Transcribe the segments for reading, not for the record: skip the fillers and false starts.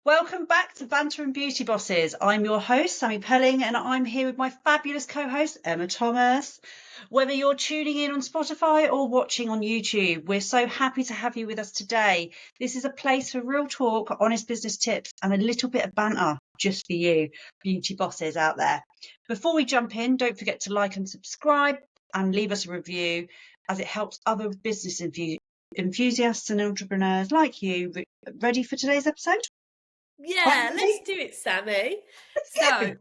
Welcome back to Banter and Beauty Bosses. I'm your host, Sammy Pelling, and I'm here with my fabulous co-host, Emma Thomas. Whether you're tuning in on Spotify or watching on YouTube, we're so happy to have you with us today. This is a place for real talk, honest business tips, and a little bit of banter just for you, beauty bosses out there. Before we jump in, don't forget to like and subscribe and leave us a review, as it helps other business enthusiasts and entrepreneurs like you. Ready for today's episode? Yeah, let's do it, Sammy. So,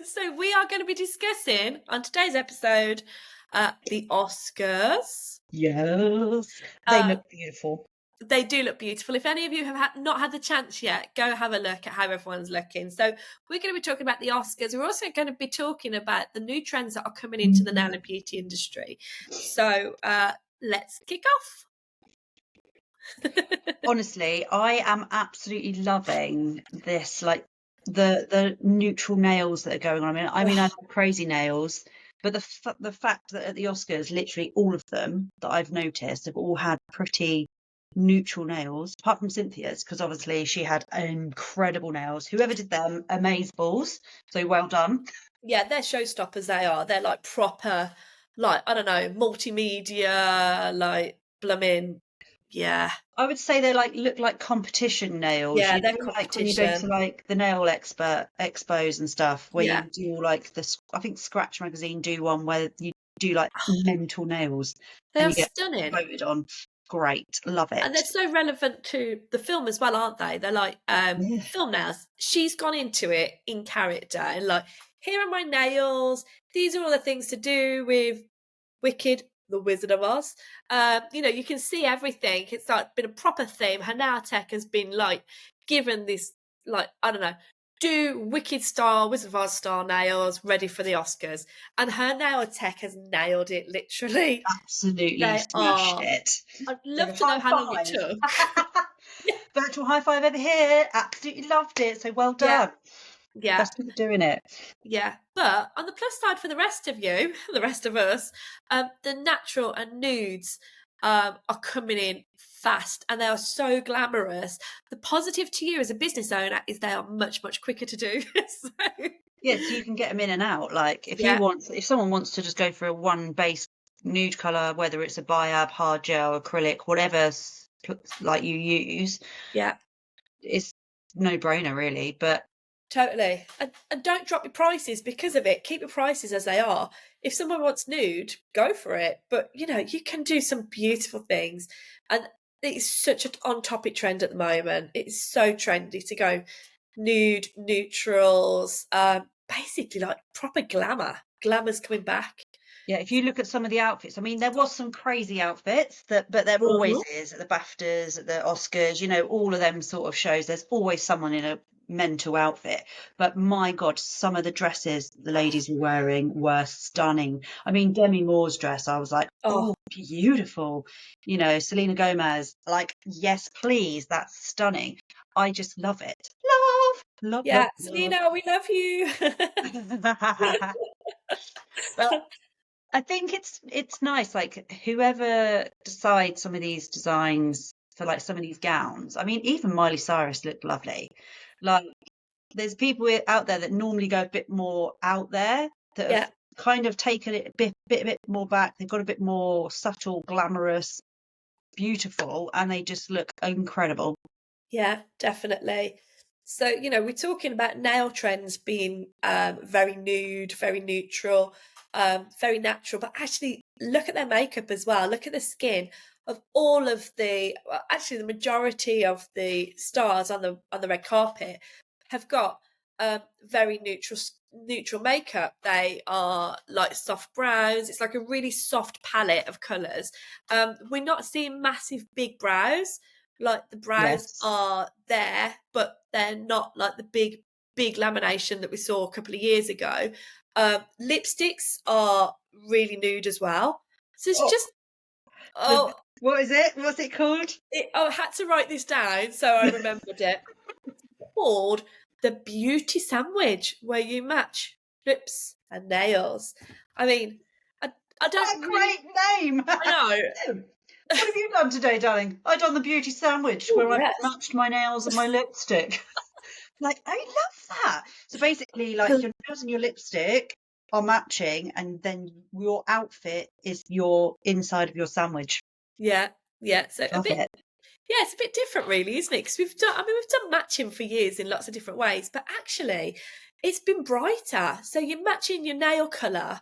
so we are going to be discussing on today's episode the Oscars. Yes, they look beautiful. They do look beautiful. If any of you have not had the chance yet, go have a look at how everyone's looking. So we're going to be talking about the Oscars. We're also going to be talking about the new trends that are coming into the nail and beauty industry. So let's kick off. Honestly, I am absolutely loving this, like the neutral nails that are going on. I have crazy nails, but the fact that at the Oscars, literally all of them that I've noticed have all had pretty neutral nails, apart from Cynthia's, because obviously she had incredible nails. Whoever did them, amazeballs. So well done. Yeah, they're showstoppers. They are. They're like proper, like, I don't know, multimedia, like blooming. Yeah. I would say they look like competition nails. Yeah, You they're know, like when you go to competition. like the nail expos and stuff, where Yeah. you do like I think Scratch Magazine do one where you do like mental nails They and are you get stunning. voted on. Great, love And they're it. so relevant to the film as well, aren't they? They're like Yeah. film nails. She's gone into it in character and like, here are my nails. These are all the things to do with Wicked, the Wizard of Oz. You can see everything. It's like been a proper theme. Her nail tech has been like given this, like, I don't know, do Wicked style, Wizard of Oz style nails ready for the Oscars. And her nail tech has nailed it, literally. Absolutely They smashed are. it. I'd So love to know high how long it five. took. Virtual high five over here. Absolutely loved it. So well Yeah, done. yeah, Best for doing it. yeah. But on the plus side for the rest of you, the rest of us, the natural and nudes are coming in fast and they are so glamorous. The positive to you as a business owner is they are much, much quicker to do. So, Yes, you can get them in and out. Like yeah, if someone wants to just go for a one base nude color, whether it's a biab, hard gel, acrylic, whatever like you use, yeah. it's no brainer really. But Totally. And don't drop your prices because of it. Keep your prices as they are. If someone wants nude, go for it. But you can do some beautiful things. And it's such an on topic trend at the moment. It's so trendy to go nude, neutrals, basically like proper glamour. Glamour's coming back. yeah, if you look at some of the outfits, I mean, there was some crazy outfits but there always Mhm. is at the BAFTAs, at the Oscars, all of them sort of shows. There's always someone in a mental outfit. But my God, some of the dresses the ladies were wearing were stunning. I mean, Demi Moore's dress, I was like, Oh, oh, beautiful. Selena Gomez, like, yes, please, that's stunning. I just love it. yeah. Love. Selena, we love you. Well, I think it's nice, like whoever decides some of these designs for like some of these gowns. I mean, even Miley Cyrus looked lovely. Like there's people out there that normally go a bit more out there that have Yeah. kind of taken it a bit more back. They've got a bit more subtle, glamorous, beautiful, and they just look incredible. Yeah, definitely. So, we're talking about nail trends being very nude, very neutral, very natural, but actually look at their makeup as well. Look at the skin of all of actually the majority of the stars on the red carpet have got very neutral makeup. They are like soft browns. It's like a really soft palette of colours. We're not seeing massive big brows, like the brows Yes. are there, but they're not like the big lamination that we saw a couple of years ago. Lipsticks are really nude as well. So it's Oh, just oh what is it? What's it called? I had to write this down so I remembered it. It's called the beauty sandwich, where you match lips and nails. I mean, I What a don't really. great name! I know. What have you done today, darling? I done the beauty sandwich Oh, where I yes. matched my nails and my lipstick. Like, I love that. So basically, like your nails and your lipstick are matching, and then your outfit is your inside of your sandwich. Yeah, yeah. So a Love bit, it. yeah, it's a bit different, really, isn't it? Because we've done matching for years in lots of different ways, but actually, it's been brighter. So you're matching your nail colour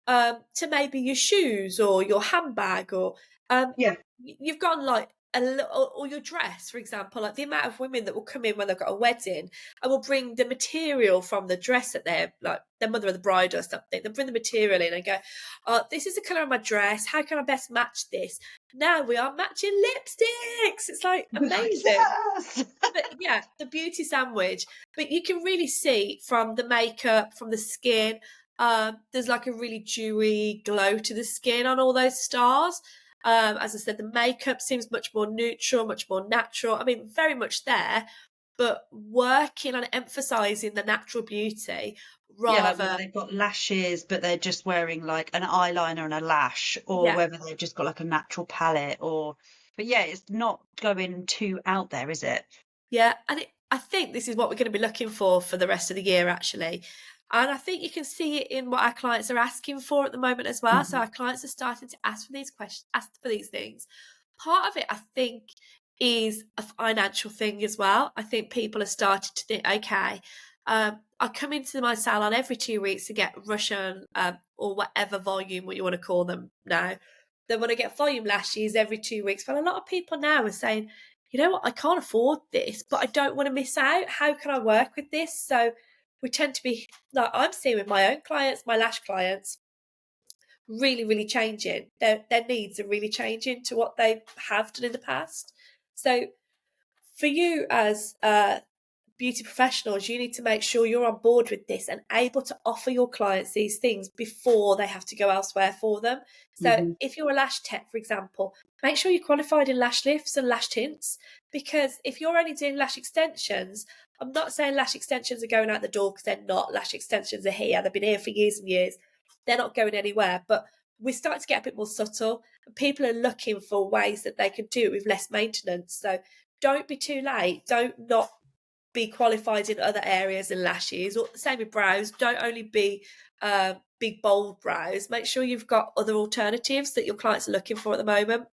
to maybe your shoes or your handbag, or um, Yeah. you've gone like a little, or your dress, for example. Like the amount of women that will come in when they've got a wedding and will bring the material from the dress that they're like their mother of the bride or something. They'll bring the material in and go, "Oh, this is the colour of my dress. How can I best match this?" Now we are matching lipsticks. It's like amazing. Yes. But yeah, the beauty sandwich. But you can really see from the makeup, from the skin, there's like a really dewy glow to the skin on all those stars. As I said, the makeup seems much more neutral, much more natural. I mean, very much there, but working on emphasizing the natural beauty Yeah, like whether rather, they've got lashes, but they're just wearing like an eyeliner and a lash, or yeah, whether they've just got like a natural palette, or, but yeah, it's not going too out there, is it? yeah, and I think this is what we're going to be looking for the rest of the year, actually. And I think you can see it in what our clients are asking for at the moment as well. So Hmm. our clients are starting to ask for these questions, ask for these things. Part of it, I think, is a financial thing as well. I think people are starting to think, okay, I come into my salon every 2 weeks to get Russian or whatever volume, what you want to call them now. They want to get volume lashes every 2 weeks. But a lot of people now are saying, you know what, I can't afford this, but I don't want to miss out. How can I work with this? So we tend to be like I'm seeing with my own clients, my lash clients, really, really changing. Their needs are really changing to what they have done in the past. So for you as beauty professionals, you need to make sure you're on board with this and able to offer your clients these things before they have to go elsewhere for them. So, Hmm. if you're a lash tech, for example, make sure you're qualified in lash lifts and lash tints. Because if you're only doing lash extensions, I'm not saying lash extensions are going out the door because they're not. Lash extensions are here, they've been here for years and years, they're not going anywhere. But we're starting to get a bit more subtle. People are looking for ways that they can do it with less maintenance. So, don't be too late. Don't not be qualified in other areas and lashes, or same with brows. Don't only be big bold brows. Make sure you've got other alternatives that your clients are looking for at the moment.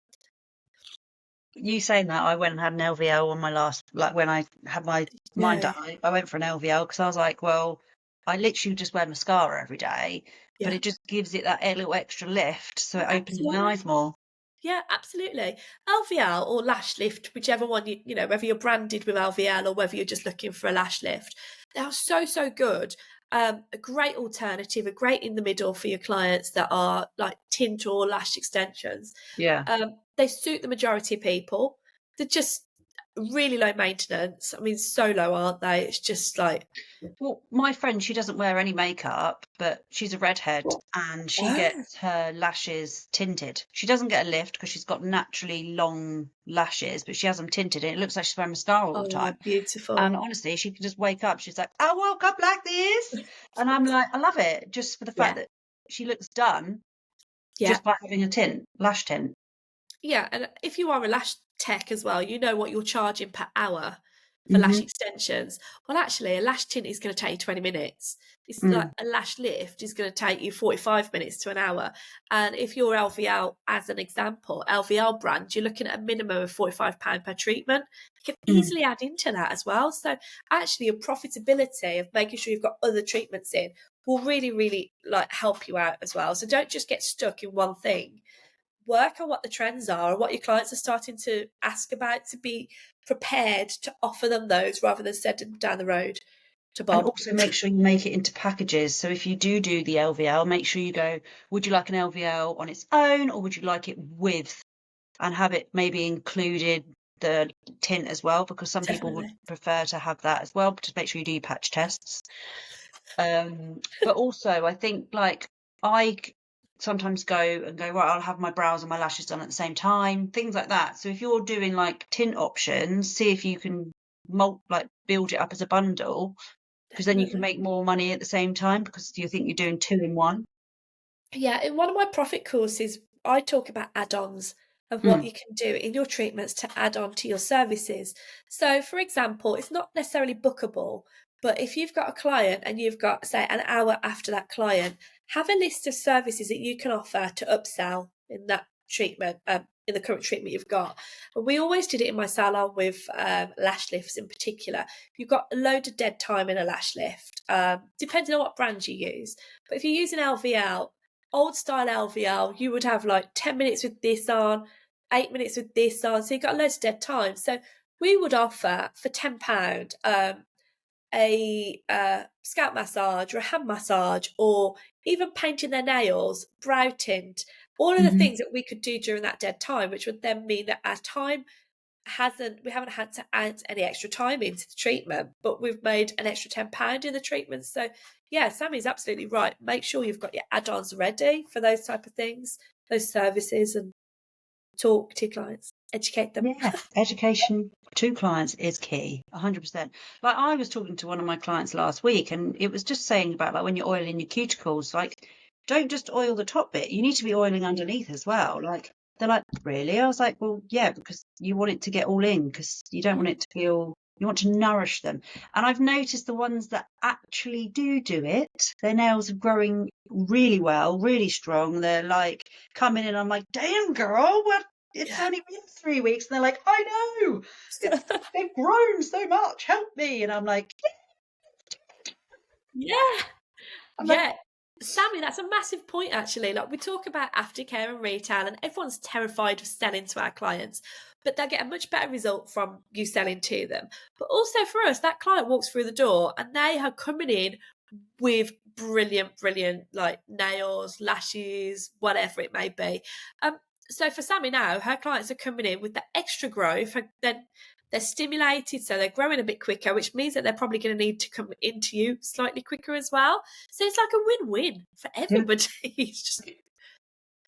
You saying that, I went and had an LVL on my last, like when I had my mine Yeah, done, I went for an LVL because I was like, well, I literally just wear mascara every day, but yeah, it just gives it that little extra lift, so yeah, it opens my absolutely. eyes more. Yeah, absolutely. LVL or lash lift, whichever one you know, whether you're branded with LVL or whether you're just looking for a lash lift, they are so so good. A great alternative, a great in the middle for your clients that are like tint or lash extensions. Yeah. They suit the majority of people. They're just really low maintenance. I mean, so low, aren't they? It's just like, Well, my friend, she doesn't wear any makeup, but she's a redhead and she oh, gets her lashes tinted. She doesn't get a lift because she's got naturally long lashes, but she has them tinted and it looks like she's wearing mascara all the oh, time. And beautiful. honestly, she can just wake up. She's like, I woke up like this. And I'm like, I love it just for the fact Yeah, that she looks done yeah. just by having a tint, lash tint. Yeah, and if you are a lash tech as well, you know what you're charging per hour for lash Hmm. extensions. Well, actually, a lash tint is going to take you 20 minutes. It's like Mm. a lash lift is going to take you 45 minutes to an hour. And if you're LVL, as an example, LVL brand, you're looking at a minimum of £45 per treatment. You can Mm. easily add into that as well. So actually, your profitability of making sure you've got other treatments in will really, really like help you out as well. So don't just get stuck in one thing. Work on what the trends are and what your clients are starting to ask about to be prepared to offer them those rather than send them down the road to And Bob. also make sure you make it into packages. So if you do the LVL, make sure you go, would you like an LVL on its own or would you like it with, and have it maybe included the tint as well, because some people would Definitely. prefer to have that as well, but just make sure you do patch tests. But also I think like sometimes go and go, right, I'll have my brows and my lashes done at the same time, things like that. So if you're doing like tint options, see if you can like build it up as a bundle, because then you can Definitely. make more money at the same time because you think you're doing two in one. Yeah, in one of my profit courses, I talk about add-ons of what you can do in your treatments to add on to your services. So, for example, it's not necessarily bookable, but if you've got a client and you've got, say, an hour after that client, have a list of services that you can offer to upsell in that treatment, in the current treatment you've got. And we always did it in my salon with lash lifts in particular. You've got a load of dead time in a lash lift, depending on what brand you use. But if you're using LVL, old style LVL, you would have like 10 minutes with this on, 8 minutes with this on. So you've got loads of dead time. So we would offer for £10 a scalp massage or a hand massage, or even painting their nails, brow tint, all of the things that we could do during that dead time, which would then mean that our time we haven't had to add any extra time into the treatment, but we've made an extra £10 in the treatment. So yeah, Sammy's absolutely right. Make sure you've got your add-ons ready for those type of things, those services, and talk to your clients, educate them. Yeah, education to clients is key, 100%. Like I was talking to one of my clients last week, and it was just saying about like when you're oiling your cuticles, like don't just oil the top bit. You need to be oiling underneath as well. Like they're like, really? I was like, well, yeah, because you want it to get all in, because you don't want it to feel. You want to nourish them. And I've noticed the ones that actually do it, their nails are growing really well, really strong. They're like coming in. I'm like, damn, girl, what? It's Yeah. only been 3 weeks, and they're like, I know, they've grown so much. Help me. And I'm like, Yeah. I'm like, Yeah. Sammy, that's a massive point actually. Like we talk about aftercare and retail, and everyone's terrified of selling to our clients, but they get a much better result from you selling to them. But also for us, that client walks through the door and they are coming in with brilliant like nails, lashes, whatever it may be. So for Sammy now, her clients are coming in with the extra growth, and then they're stimulated, so they're growing a bit quicker, which means that they're probably going to need to come into you slightly quicker as well. So it's like a win-win for yeah, everybody. It's just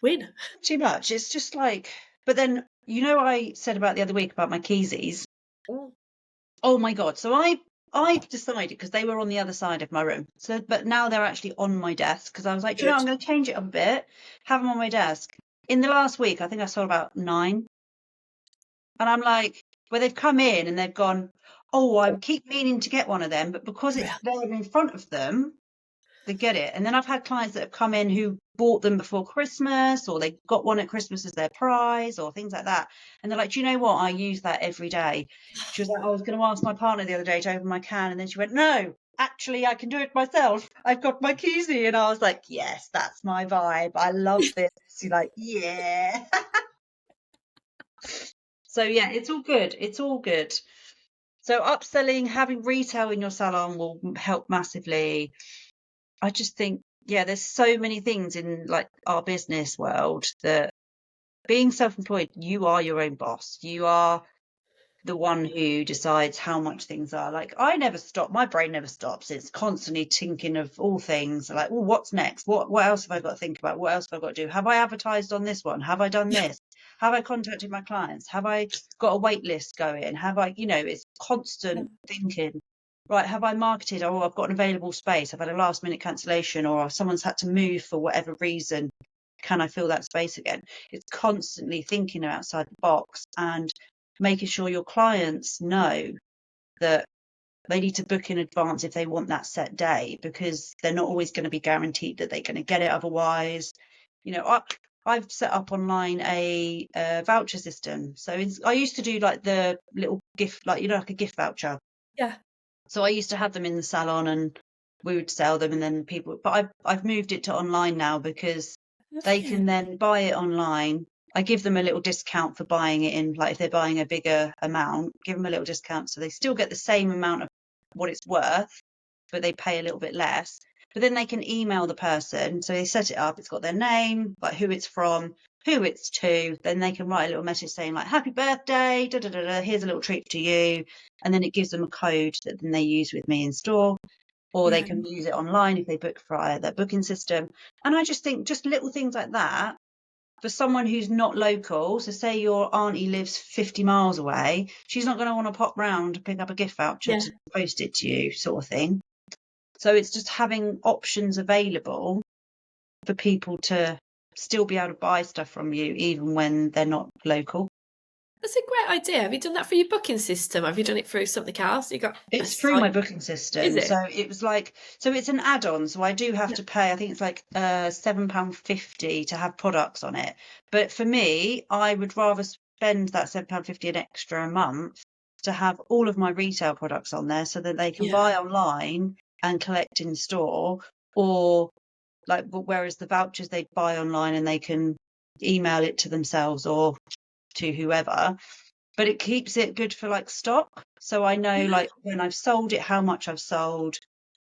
win. too much. It's just like, but then, I said about the other week about my keysies. Mm, Oh my God. So I decided, because they were on the other side of my room. So, but now they're actually on my desk, because I was like, do you know what? good. I'm going to change it up a bit, have them on my desk. In the last week, I think I sold about 9. And I'm like, where they've come in and they've gone, oh, I keep meaning to get one of them, but because it's Yeah. there in front of them, they get it. And then I've had clients that have come in who bought them before Christmas, or they got one at Christmas as their prize, or things like that. And they're like, do you know what? I use that every day. She was like, I was going to ask my partner the other day to open my can. And then she went, no, actually, I can do it myself. I've got my keysie. And I was like, yes, that's my vibe. I love this. She's like, yeah. So yeah, it's all good. It's all good. So upselling, having retail in your salon will help massively. I just think, yeah, there's so many things in like our business world that being self-employed, you are your own boss. You are the one who decides how much things are. Like I never stop, my brain never stops. It's constantly thinking of all things like, oh, what's next? What else have I got to think about? What else have I got to do? Have I advertised on this one? Have I done this? Have I contacted my clients? Have I got a wait list going? Have I, it's constant thinking. Right, have I marketed? Oh, I've got an available space. I've had a last minute cancellation, or someone's had to move for whatever reason. Can I fill that space again? It's constantly thinking outside the box and making sure your clients know that they need to book in advance if they want that set day, because they're not always going to be guaranteed that they're going to get it otherwise. I've set up online a voucher system. So I used to do like the little gift, like like a gift voucher. Yeah. So I used to have them in the salon and we would sell them, and then people. But I've moved it to online now, because Have they you? can then buy it online. I give them a little discount for buying it in, like if they're buying a bigger amount, give them a little discount so they still get the same amount of what it's worth, but they pay a little bit less. But then they can email the person. So they set it up, it's got their name, like who it's from, who it's to. Then they can write a little message saying like, happy birthday, da da da da, here's a little treat to you. And then it gives them a code that then they use with me in store, or they can Brilliant. use it online if they book via their booking system. And I just think just little things like that for someone who's not local. So say your auntie lives 50 miles away, she's not going to want to pop round to pick up a gift voucher Yeah. to post it to you, sort of thing. So it's just having options available for people to still be able to buy stuff from you even when they're not local. That's a great idea. Have you done that for your booking system? Have you done it through something else? You got a It's through my site? booking Is system. it? So it was like, so it's an add-on. So I do have Yeah. to pay, I think it's like £7.50 to have products on it. But for me, I would rather spend that £7.50 an extra a month to have all of my retail products on there so that they can Yeah. buy online and collect in store, or like, whereas the vouchers they buy online and they can email it to themselves or to whoever, but it keeps it good for like stock. So I know Yeah. like when I've sold it, how much I've sold,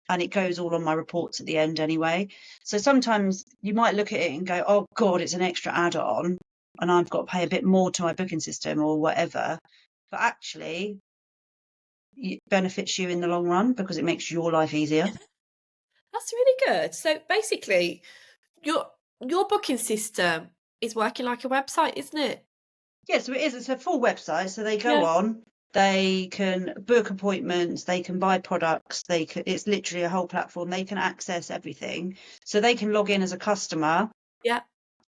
and it goes all on my reports at the end anyway. So sometimes you might look at it and go, oh God, it's an extra add-on and I've got to pay a bit more to my booking system or whatever. But actually, it benefits you in the long run because it makes your life easier. That's really good. So basically, your your booking system is working like a website, isn't it? Yeah, so it is. It's a full website. So they go Yeah. on, they can book appointments, they can buy products, they can, it's literally a whole platform. They can access everything. So they can log in as a customer Yeah.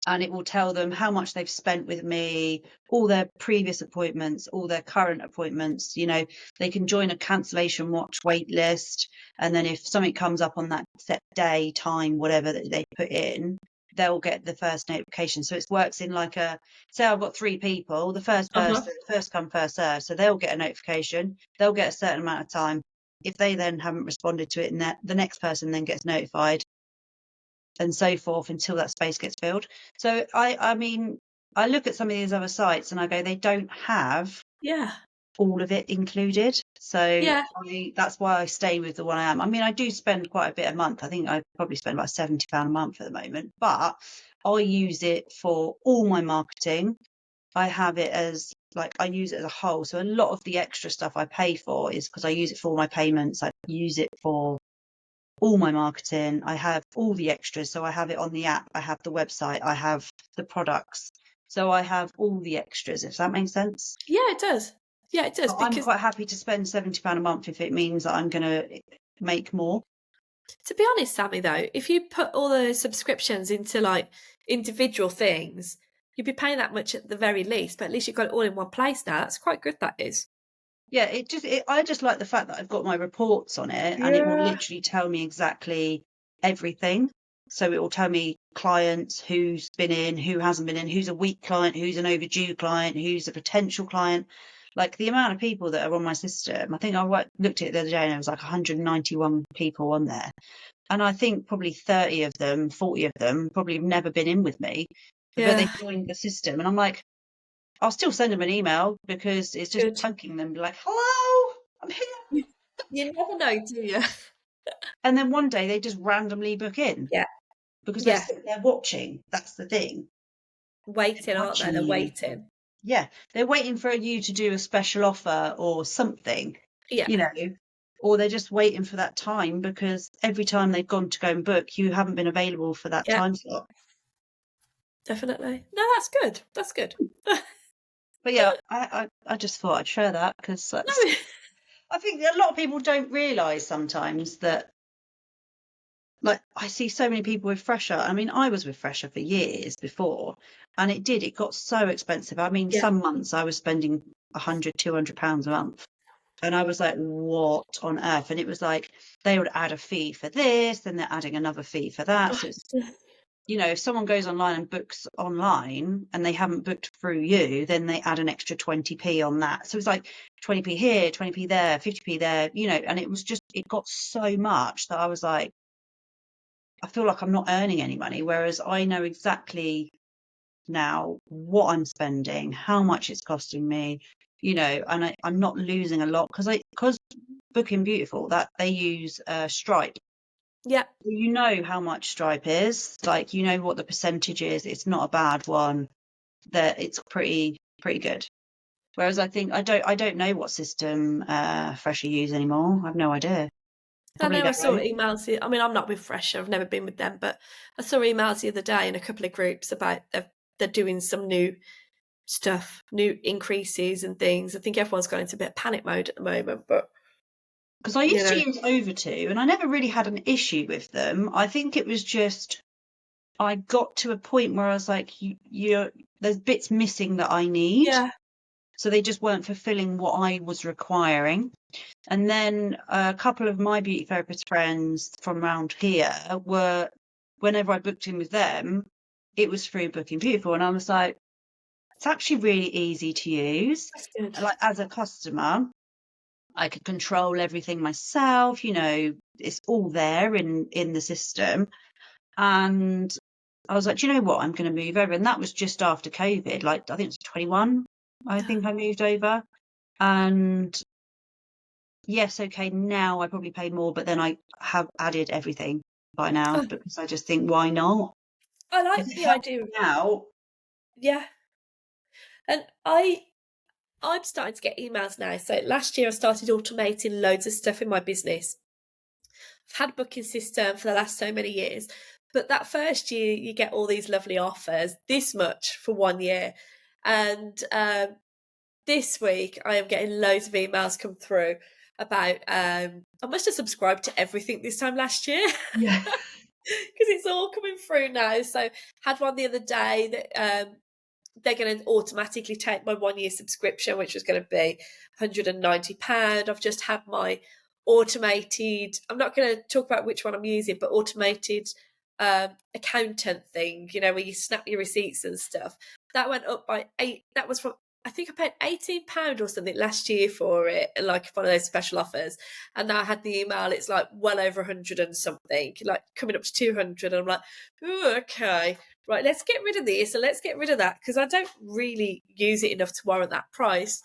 and it will tell them how much they've spent with me, all their previous appointments, all their current appointments. You know, they can join a cancellation watch wait list. And then if something comes up on that set day, time, whatever that they put in, they'll get the first notification. So it works in like a, say I've got 3 people, the first Uh-huh. person, first come, first serve. So they'll get a notification, they'll get a certain amount of time. If they then haven't responded to it, and that the next person then gets notified, and so forth until that space gets filled. So I mean, I look at some of these other sites and I go, they don't have Yeah. all of it included. So Yeah. that's why I stay with the one I am. I mean, I do spend quite a bit a month. I think I probably spend about £70 a month at the moment, but I use it for all my marketing. I have it as like, I use it as a whole. So a lot of the extra stuff I pay for is because I use it for all my payments. I use it for all my marketing. I have all the extras. So I have it on the app, I have the website, I have the products. So I have all the extras, if that makes sense. Yeah, it does. Yeah, it does. But I'm Because quite happy to spend £70 a month if it means that I'm going to make more. to be honest, Sammy, though, if you put all the subscriptions into like individual things, you'd be paying that much at the very least, but at least you've got it all in one place now. That's quite good, that is. Yeah, I just like the fact that I've got my reports on it and it will Yeah. literally tell me exactly everything. So it will tell me clients, who's been in, who hasn't been in, who's a weak client, who's an overdue client, who's a potential client. Like the amount of people that are on my system, I think looked at it the other day and there was like 191 people on there. And I think probably 30 of them, 40 of them probably have never been in with me, but they Yeah. joined the system. And I'm like, I'll still send them an email because it's just Good. poking them, like, hello, I'm here. You, you never know, do you? And then one day they just randomly book in Yeah. because Yeah. they're watching. That's the thing. Waiting, They're aren't they? watching They're you. waiting. Yeah. They're waiting for you to do a special offer or something, Yeah. you know, or they're just waiting for that time because every time they've gone to go and book, you haven't been available for that Yeah. time slot. Definitely. No, that's good. That's good. But yeah, I just thought I'd share that because that's, No. I think a lot of people don't realise sometimes that, like, I see so many people with Fresher. I mean, I was with Fresher for years before, and it got so expensive. I mean, Yeah. some months I was spending £100, £200 a month. And I was like, what on earth? And it was like, they would add a fee for this, then they're adding another fee for that. So it's, you know, if someone goes online and books online and they haven't booked through you, then they add an extra 20p on that. So it's like 20p here, 20p there, 50p there, you know, and it was just, it got so much that I was like, I feel like I'm not earning any money, whereas I know exactly now what I'm spending, how much it's costing me, you know, and I'm not losing a lot because Booking Beautiful, that they use Stripe. Yeah. You know how much Stripe is, like you know what the percentage is. It's not a bad one. That it's pretty good. Whereas I think I don't know what system Fresher use anymore. I have no idea. I Probably know I their saw own. emails. I mean, I'm not with Fresher. I've never been with them, but I saw emails the other day in a couple of groups about they're doing some new stuff, new increases and things. I think everyone's gone into a bit of panic mode at the moment, but Because I you used to know, use Over2 and I never really had an issue with them. I think it was just I got to a point where I was like, there's bits missing that I need. Yeah. So they just weren't fulfilling what I was requiring. And then a couple of my beauty therapist friends from around here were, whenever I booked in with them, it was through Booking Beautiful. And I was like, it's actually really easy to use. That's good. Like, as a customer, I could control everything myself, it's all there in the system. And I was like, do you know what? I'm going to move over. And that was just after COVID. Like, I think it was 21. I think I moved over. And yes, okay, now I probably pay more, but then I have added everything by now Oh, because I just think, why not? I If like it the helps idea. me out. Yeah. And I'm starting to get emails now. So last year I started automating loads of stuff in my business. I've had a booking system for the last so many years, but that first year you get all these lovely offers, this much for 1 year. And this week I am getting loads of emails come through about I must have subscribed to everything this time last year. Yeah. Because it's all coming through now. So had one the other day that they're going to automatically take my 1 year subscription, which was going to be £190. I've just had my automated, I'm not going to talk about which one I'm using, but automated accountant thing, where you snap your receipts and stuff. That went up by that was from, I think I paid £18 or something last year for it, like one of those special offers. And now I had the email, it's like well over 100 and something, like coming up to 200. And I'm like, oh, okay, right, let's get rid of this and let's get rid of that, because I don't really use it enough to warrant that price.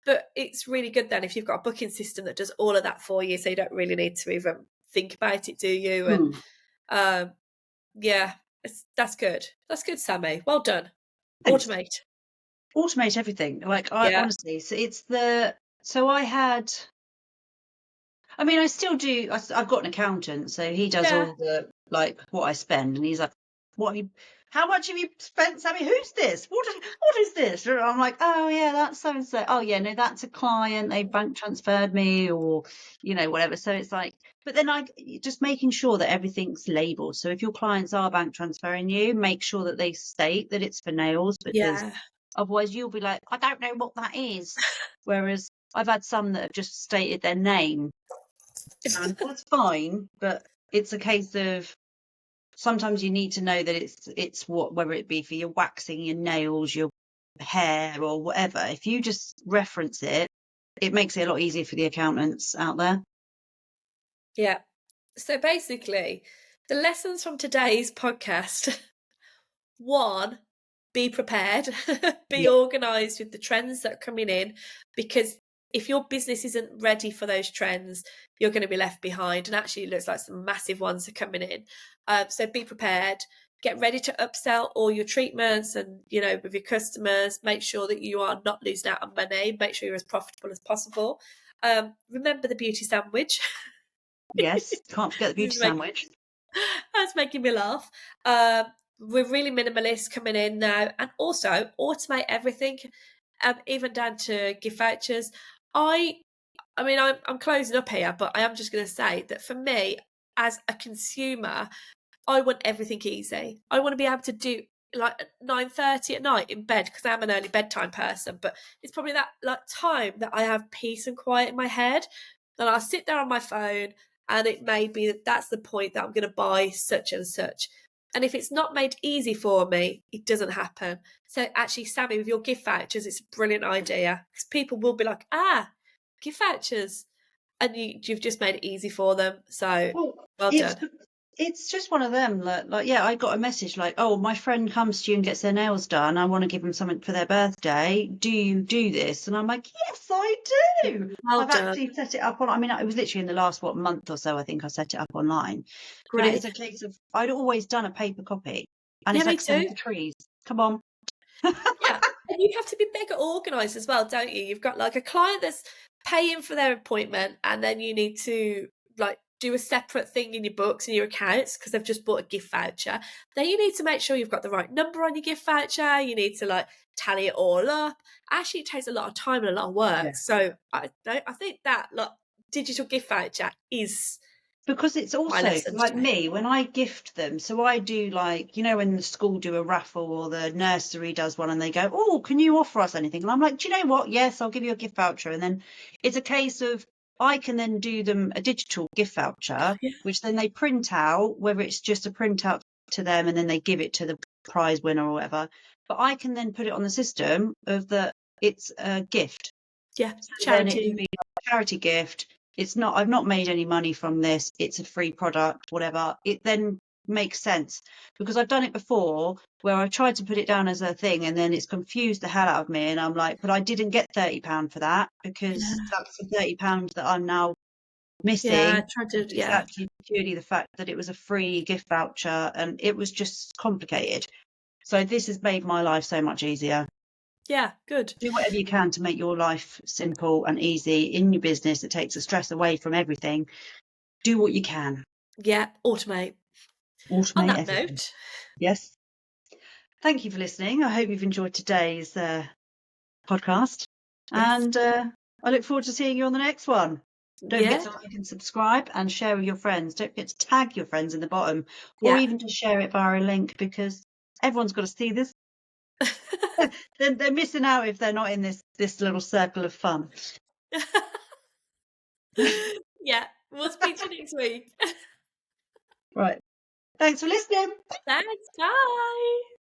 But it's really good then if you've got a booking system that does all of that for you, so you don't really need to even think about it, do you? And Hmm. yeah, that's good. That's good, Sammy. Well done. Thanks. Automate. Automate everything. Like, I Yeah. honestly, so I had, I mean, I still do. I've got an accountant, so he does Yeah. all the, like, what I spend, and he's like, "What? How much have you spent, Sammy? Who's this? What is this?" And I'm like, "Oh yeah, that's so and so. Oh yeah, no, that's a client. They bank transferred me, or whatever." So it's like, but then I just making sure that everything's labeled. So if your clients are bank transferring you, make sure that they state that it's for nails, because Yeah. otherwise you'll be like, "I don't know what that is." Whereas I've had some that have just stated their name, and that's fine, but it's a case of sometimes you need to know that it's what, whether it be for your waxing, your nails, your hair, or whatever. If you just reference it, it makes it a lot easier for the accountants out there. Yeah. So basically, the lessons from today's podcast: one, be prepared, be Yeah. organized with the trends that are coming in, because if your business isn't ready for those trends, you're going to be left behind. And actually, it looks like some massive ones are coming in. So be prepared. Get ready to upsell all your treatments, and with your customers, make sure that you are not losing out on money. Make sure you're as profitable as possible. Remember the beauty sandwich. Yes, can't forget the This beauty is making sandwich. That's making me laugh. We're really minimalist coming in now, and also automate everything, even down to gift vouchers. I, I mean, I'm closing up here, but I am just going to say that for me, as a consumer, I want everything easy. I want to be able to do like at 9:30 at night in bed, because I'm an early bedtime person, but it's probably that like time that I have peace and quiet in my head. And I'll sit there on my phone, and it may be that that's the point that I'm going to buy such and such. And if it's not made easy for me, it doesn't happen. So actually, Sammy, with your gift vouchers, it's a brilliant idea, because people will be like, gift vouchers. And you've just made it easy for them. So Well, well it's done. it's just one of them. Like, yeah, I got a message like, "Oh, my friend comes to you and gets their nails done. I want to give them something for their birthday. Do you do this?" And I'm like, "Yes, I do." Well I've done. actually set it up on. I mean, it was literally in the last month or so. I think I set it up online. But it's Great. a case of I'd always done a paper copy, and Yeah, it's me like send too. for trees. Come on. Yeah. And you have to be mega organised as well, don't you? You've got like a client that's paying for their appointment, and then you need to like do a separate thing in your books and your accounts because they've just bought a gift voucher. Then you need to make sure you've got the right number on your gift voucher. You need to like tally it all up. Actually, it takes a lot of time and a lot of Yeah. work. So I think that like digital gift voucher is Because it's My also lesson like today. me when I gift them. So I do, like, when the school do a raffle or the nursery does one and they go, "Oh, can you offer us anything?" And I'm like, "Do you know what? Yes, I'll give you a gift voucher." And then it's a case of I can then do them a digital gift voucher, Yeah. which then they print out, whether it's just a printout to them and then they give it to the prize winner or whatever. But I can then put it on the system of the it's a gift. Yeah. So then it can Charity. be a charity gift. I've not made any money from this. It's a free product, whatever. It then makes sense because I've done it before where I tried to put it down as a thing and then it's confused the hell out of me. And I'm like, but I didn't get £30 for that because Yeah. that's the £30 that I'm now Yeah. missing. I tried to, It's yeah. actually purely the fact that it was a free gift voucher and it was just complicated. So this has made my life so much easier. Yeah. Good. Do whatever you can to make your life simple and easy in your business. It takes the stress away from everything. Do what you can. Yeah. Automate. On Automate that everything. note, Yes. Thank you for listening. I hope you've enjoyed today's podcast. yes. And I look forward to seeing you on the next one. Don't forget Yeah. to like and subscribe and share with your friends. Don't forget to tag your friends in the bottom or Yeah. even to share it via a link because everyone's got to see this. They're missing out if they're not in this little circle of fun. Yeah. We'll speak to you next week. Right. Thanks for listening. Thanks. Bye.